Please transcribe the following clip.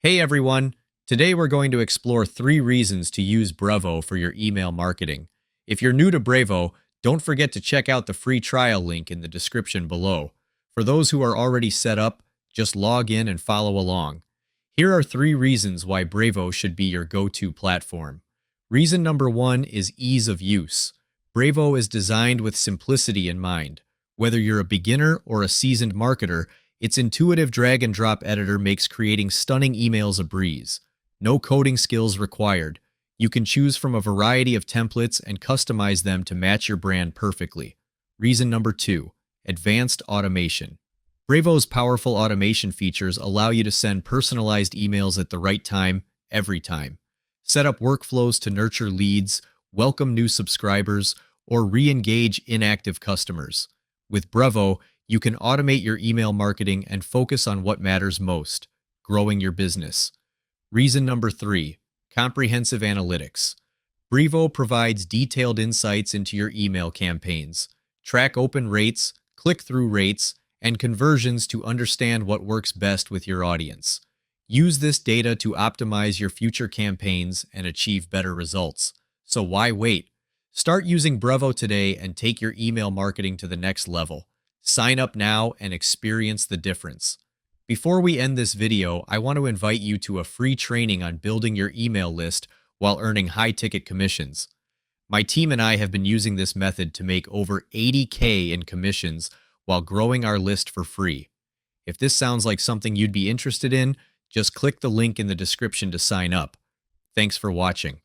Hey everyone! Today we're going to explore 3 reasons to use Brevo for your email marketing. If you're new to Brevo, don't forget to check out the free trial link in the description below. For those who are already set up, just log in and follow along. Here are 3 reasons why Brevo should be your go-to platform. Reason number 1 is ease of use. Brevo is designed with simplicity in mind. Whether you're a beginner or a seasoned marketer, its intuitive drag-and-drop editor makes creating stunning emails a breeze. No coding skills required. You can choose from a variety of templates and customize them to match your brand perfectly. Reason number 2, advanced automation. Brevo's powerful automation features allow you to send personalized emails at the right time, every time. Set up workflows to nurture leads, welcome new subscribers, or re-engage inactive customers. With Brevo, you can automate your email marketing and focus on what matters most, growing your business. Reason number 3, comprehensive analytics. Brevo provides detailed insights into your email campaigns. Track open rates, click-through rates, and conversions to understand what works best with your audience. Use this data to optimize your future campaigns and achieve better results. So why wait? Start using Brevo today and take your email marketing to the next level. Sign up now and experience the difference. Before we end this video, I want to invite you to a free training on building your email list while earning high-ticket commissions. My team and I have been using this method to make over 80K in commissions while growing our list for free. If this sounds like something you'd be interested in, just click the link in the description to sign up. Thanks for watching.